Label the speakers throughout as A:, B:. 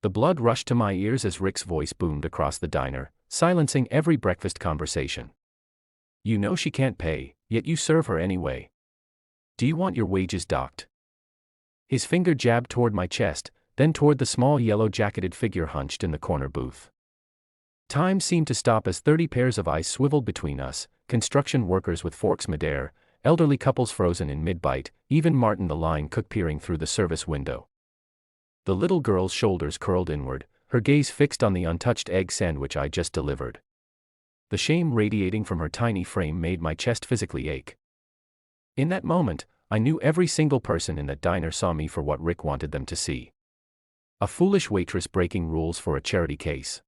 A: The blood rushed to my ears as Rick's voice boomed across the diner, silencing every breakfast conversation. You know she can't pay, yet you serve her anyway. Do you want your wages docked? His finger jabbed toward my chest, then toward the small yellow-jacketed figure hunched in the corner booth. Time seemed to stop as 30 pairs of eyes swiveled between us, construction workers with forks midair, elderly couples frozen in mid-bite, even Martin the line cook peering through the service window. The little girl's shoulders curled inward, her gaze fixed on the untouched egg sandwich I just delivered. The shame radiating from her tiny frame made my chest physically ache. In that moment, I knew every single person in that diner saw me for what Rick wanted them to see. A foolish waitress breaking rules for a charity case.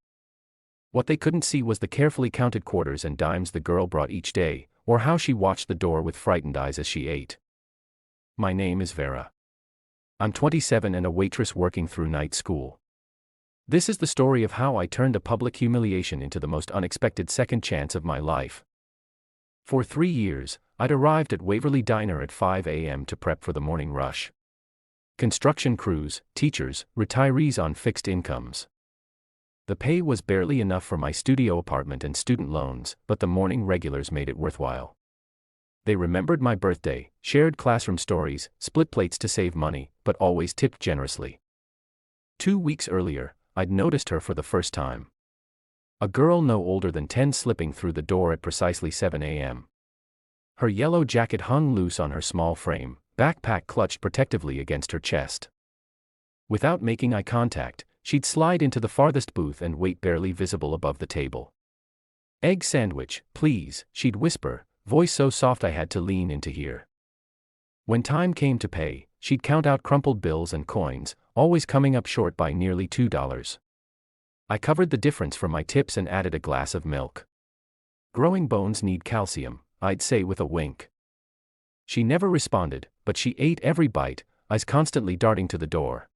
A: What they couldn't see was the carefully counted quarters and dimes the girl brought each day, or how she watched the door with frightened eyes as she ate. My name is Vera. I'm 27 and a waitress working through night school. This is the story of how I turned a public humiliation into the most unexpected second chance of my life. For 3 years, I'd arrived at Waverly Diner at 5 a.m. to prep for the morning rush. Construction crews, teachers, retirees on fixed incomes. The pay was barely enough for my studio apartment and student loans, but the morning regulars made it worthwhile. They remembered my birthday, shared classroom stories, split plates to save money, but always tipped generously. 2 weeks earlier, I'd noticed her for the first time. A girl no older than 10 slipping through the door at precisely 7 a.m. Her yellow jacket hung loose on her small frame, backpack clutched protectively against her chest. Without making eye contact, she'd slide into the farthest booth and wait barely visible above the table. Egg sandwich, please, she'd whisper, voice so soft I had to lean in to hear. When time came to pay, she'd count out crumpled bills and coins, always coming up short by nearly $2. I covered the difference for my tips and added a glass of milk. Growing bones need calcium, I'd say with a wink. She never responded, but she ate every bite, eyes constantly darting to the door.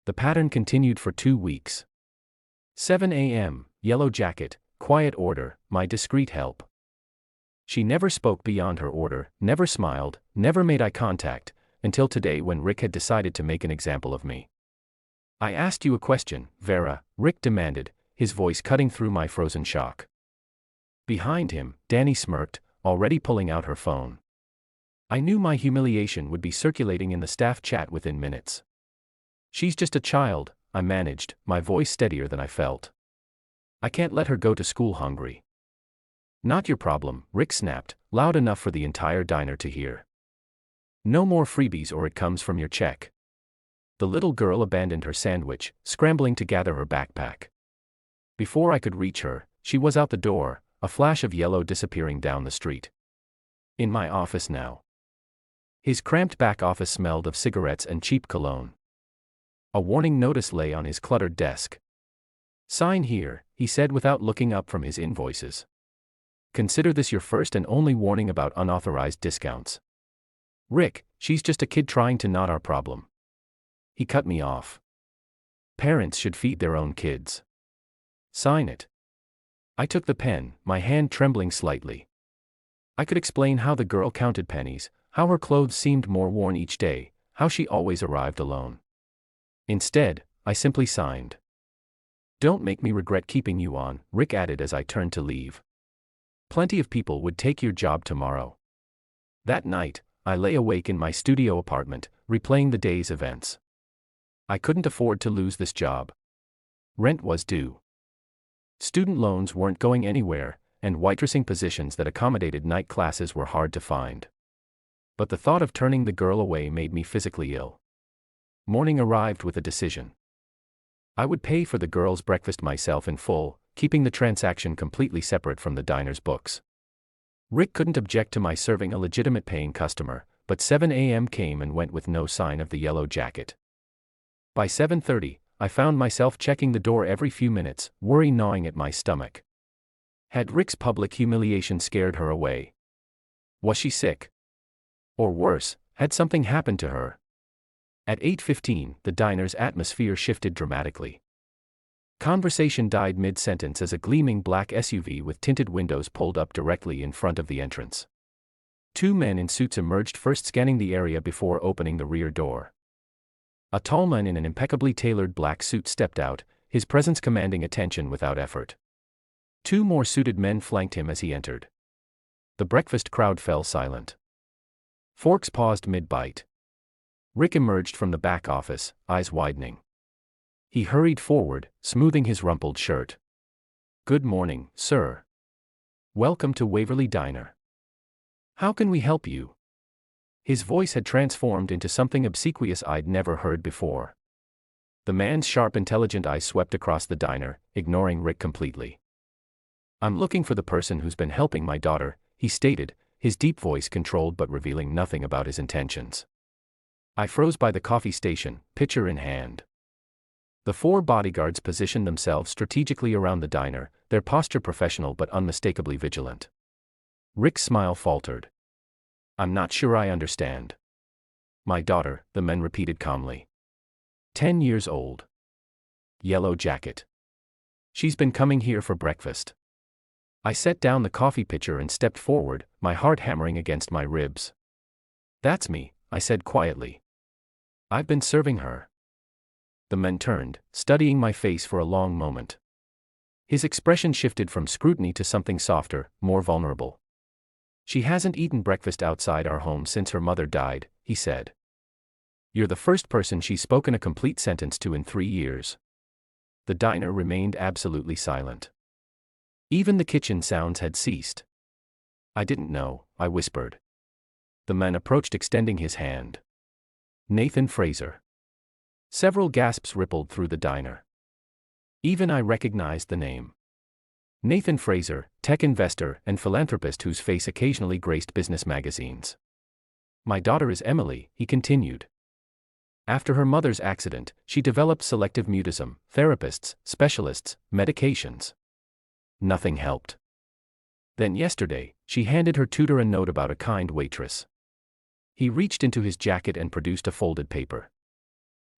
A: The pattern continued for 2 weeks. 7 a.m., yellow jacket, quiet order, my discreet help. She never spoke beyond her order, never smiled, never made eye contact, until today when Rick had decided to make an example of me. I asked you a question, Vera, Rick demanded, his voice cutting through my frozen shock. Behind him, Danny smirked, already pulling out her phone. I knew my humiliation would be circulating in the staff chat within minutes. She's just a child, I managed, my voice steadier than I felt. I can't let her go to school hungry. Not your problem, Rick snapped, loud enough for the entire diner to hear. No more freebies or it comes from your check. The little girl abandoned her sandwich, scrambling to gather her backpack. Before I could reach her, she was out the door, a flash of yellow disappearing down the street. In my office now. His cramped back office smelled of cigarettes and cheap cologne. A warning notice lay on his cluttered desk. Sign here, he said without looking up from his invoices. Consider this your first and only warning about unauthorized discounts. Rick, she's just a kid trying to not our problem. He cut me off. Parents should feed their own kids. Sign it. I took the pen, my hand trembling slightly. I could explain how the girl counted pennies, how her clothes seemed more worn each day, how she always arrived alone. Instead, I simply signed. Don't make me regret keeping you on, Rick added as I turned to leave. Plenty of people would take your job tomorrow. That night, I lay awake in my studio apartment, replaying the day's events. I couldn't afford to lose this job. Rent was due. Student loans weren't going anywhere, and waitressing positions that accommodated night classes were hard to find. But the thought of turning the girl away made me physically ill. Morning arrived with a decision. I would pay for the girl's breakfast myself in full, keeping the transaction completely separate from the diner's books. Rick couldn't object to my serving a legitimate paying customer, but 7 a.m. came and went with no sign of the yellow jacket. By 7:30, I found myself checking the door every few minutes, worry gnawing at my stomach. Had Rick's public humiliation scared her away? Was she sick? Or worse, had something happened to her? At 8:15, the diner's atmosphere shifted dramatically. Conversation died mid-sentence as a gleaming black SUV with tinted windows pulled up directly in front of the entrance. 2 men in suits emerged first, scanning the area before opening the rear door. A tall man in an impeccably tailored black suit stepped out, his presence commanding attention without effort. Two more suited men flanked him as he entered. The breakfast crowd fell silent. Forks paused mid-bite. Rick emerged from the back office, eyes widening. He hurried forward, smoothing his rumpled shirt. "Good morning, sir. Welcome to Waverly Diner. How can we help you?" His voice had transformed into something obsequious I'd never heard before. The man's sharp, intelligent eyes swept across the diner, ignoring Rick completely. "I'm looking for the person who's been helping my daughter," he stated, his deep voice controlled but revealing nothing about his intentions. I froze by the coffee station, pitcher in hand. The four bodyguards positioned themselves strategically around the diner, their posture professional but unmistakably vigilant. Rick's smile faltered. "I'm not sure I understand." "My daughter," the men repeated calmly. 10 years old. Yellow jacket. She's been coming here for breakfast." I set down the coffee pitcher and stepped forward, my heart hammering against my ribs. "That's me," I said quietly. "I've been serving her." The man turned, studying my face for a long moment. His expression shifted from scrutiny to something softer, more vulnerable. "She hasn't eaten breakfast outside our home since her mother died," he said. "You're the first person she's spoken a complete sentence to in 3 years." The diner remained absolutely silent. Even the kitchen sounds had ceased. "I didn't know," I whispered. The man approached, extending his hand. "Nathan Fraser." Several gasps rippled through the diner. Even I recognized the name. Nathan Fraser, tech investor and philanthropist whose face occasionally graced business magazines. "My daughter is Emily," he continued. "After her mother's accident, she developed selective mutism, therapists, specialists, medications. Nothing helped. Then yesterday, she handed her tutor a note about a kind waitress." He reached into his jacket and produced a folded paper.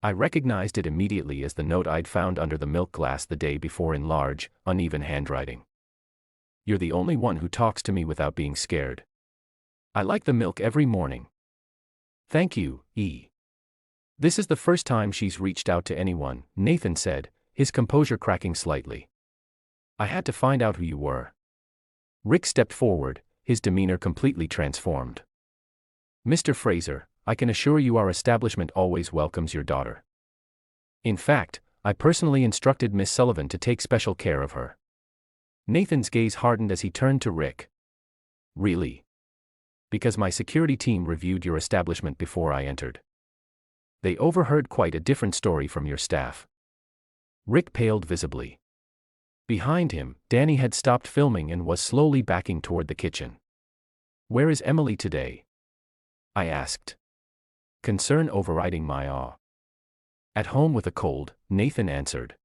A: I recognized it immediately as the note I'd found under the milk glass the day before in large, uneven handwriting. "You're the only one who talks to me without being scared. I like the milk every morning. Thank you, E. This is the first time she's reached out to anyone," Nathan said, his composure cracking slightly. "I had to find out who you were." Rick stepped forward, his demeanor completely transformed. "Mr. Fraser, I can assure you our establishment always welcomes your daughter. In fact, I personally instructed Miss Sullivan to take special care of her." Nathan's gaze hardened as he turned to Rick. "Really?" "Because my security team reviewed your establishment before I entered. They overheard quite a different story from your staff." Rick paled visibly. Behind him, Danny had stopped filming and was slowly backing toward the kitchen. "Where is Emily today?" I asked. Concern overriding my awe. "At home with a cold," Nathan answered.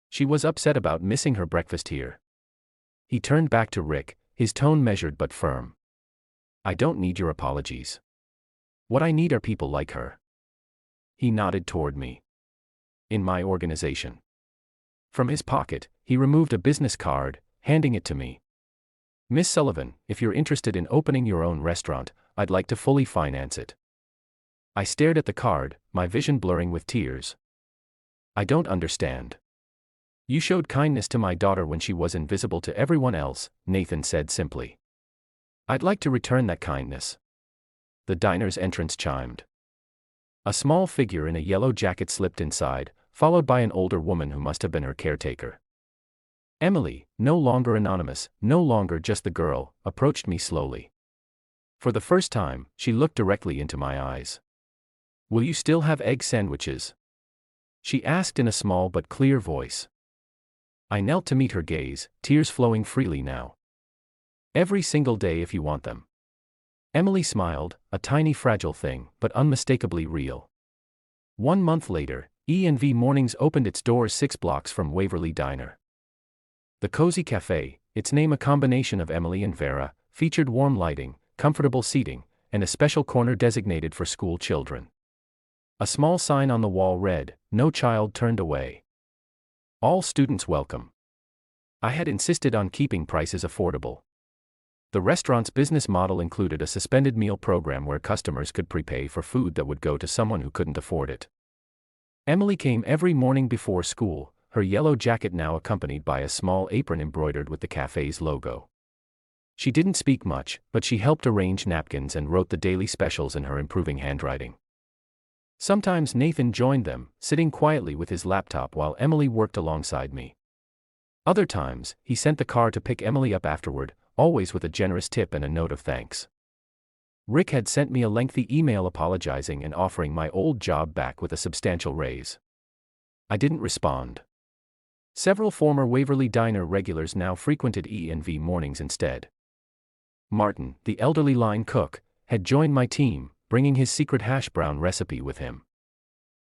A: "She was upset about missing her breakfast here." He turned back to Rick, his tone measured but firm. "I don't need your apologies. What I need are people like her." He nodded toward me. "In my organization." From his pocket, he removed a business card, handing it to me. "Miss Sullivan, if you're interested in opening your own restaurant, I'd like to fully finance it." I stared at the card, my vision blurring with tears. "I don't understand." "You showed kindness to my daughter when she was invisible to everyone else," Nathan said simply. "I'd like to return that kindness." The diner's entrance chimed. A small figure in a yellow jacket slipped inside, followed by an older woman who must have been her caretaker. Emily, no longer anonymous, no longer just the girl, approached me slowly. For the first time, she looked directly into my eyes. "Will you still have egg sandwiches?" she asked in a small but clear voice. I knelt to meet her gaze, tears flowing freely now. "Every single day if you want them." Emily smiled, a tiny fragile thing, but unmistakably real. 1 month later, E&V Mornings opened its doors 6 blocks from Waverly Diner. The cozy cafe, its name a combination of Emily and Vera, featured warm lighting, comfortable seating, and a special corner designated for school children. A small sign on the wall read, "No child turned away. All students welcome." I had insisted on keeping prices affordable. The restaurant's business model included a suspended meal program where customers could prepay for food that would go to someone who couldn't afford it. Emily came every morning before school, her yellow jacket now accompanied by a small apron embroidered with the cafe's logo. She didn't speak much, but she helped arrange napkins and wrote the daily specials in her improving handwriting. Sometimes Nathan joined them, sitting quietly with his laptop while Emily worked alongside me. Other times, he sent the car to pick Emily up afterward, always with a generous tip and a note of thanks. Rick had sent me a lengthy email apologizing and offering my old job back with a substantial raise. I didn't respond. Several former Waverly Diner regulars now frequented E&V mornings instead. Martin, the elderly line cook, had joined my team, bringing his secret hash brown recipe with him.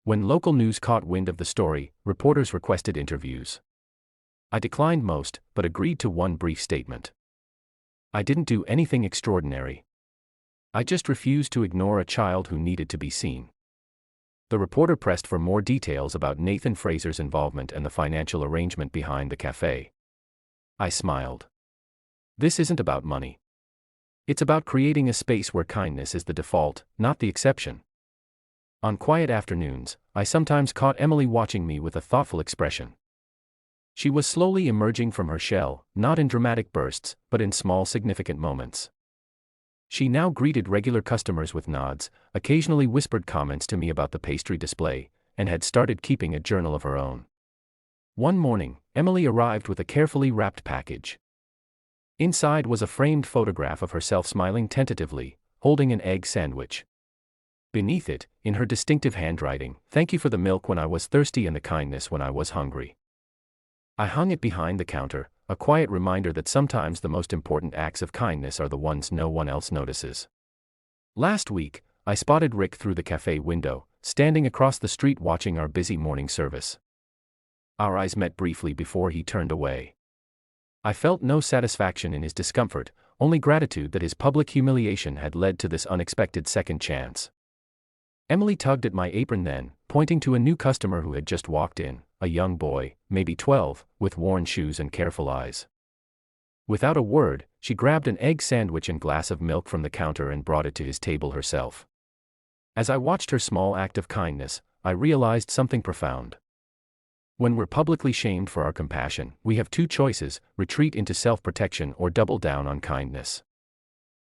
A: When local news caught wind of the story, reporters requested interviews. I declined most, but agreed to one brief statement. I didn't do anything extraordinary. I just refused to ignore a child who needed to be seen. The reporter pressed for more details about Nathan Fraser's involvement and the financial arrangement behind the cafe. I smiled. This isn't about money. It's about creating a space where kindness is the default, not the exception. On quiet afternoons, I sometimes caught Emily watching me with a thoughtful expression. She was slowly emerging from her shell, not in dramatic bursts, but in small significant moments. She now greeted regular customers with nods, occasionally whispered comments to me about the pastry display, and had started keeping a journal of her own. One morning, Emily arrived with a carefully wrapped package. Inside was a framed photograph of herself smiling tentatively, holding an egg sandwich. Beneath it, in her distinctive handwriting, "Thank you for the milk when I was thirsty and the kindness when I was hungry." I hung it behind the counter, a quiet reminder that sometimes the most important acts of kindness are the ones no one else notices. Last week, I spotted Rick through the cafe window, standing across the street watching our busy morning service. Our eyes met briefly before he turned away. I felt no satisfaction in his discomfort, only gratitude that his public humiliation had led to this unexpected second chance. Emily tugged at my apron then, pointing to a new customer who had just walked in, a young boy, maybe 12, with worn shoes and careful eyes. Without a word, she grabbed an egg sandwich and glass of milk from the counter and brought it to his table herself. As I watched her small act of kindness, I realized something profound. When we're publicly shamed for our compassion, we have two choices: retreat into self-protection or double down on kindness.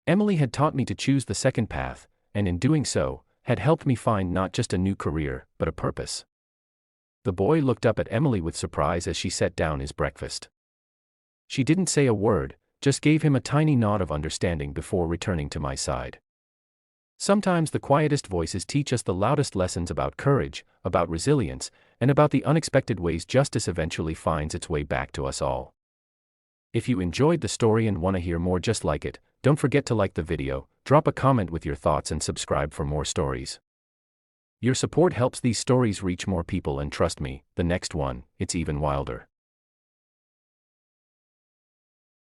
A: Emily had taught me to choose the second path, and in doing so, had helped me find not just a new career, but a purpose. The boy looked up at Emily with surprise as she set down his breakfast. She didn't say a word, just gave him a tiny nod of understanding before returning to my side. Sometimes the quietest voices teach us the loudest lessons about courage, about resilience, and about the unexpected ways justice eventually finds its way back to us all. If you enjoyed the story and want to hear more just like it, don't forget to like the video, drop a comment with your thoughts and subscribe for more stories. Your support helps these stories reach more people, and trust me, the next one, it's even wilder.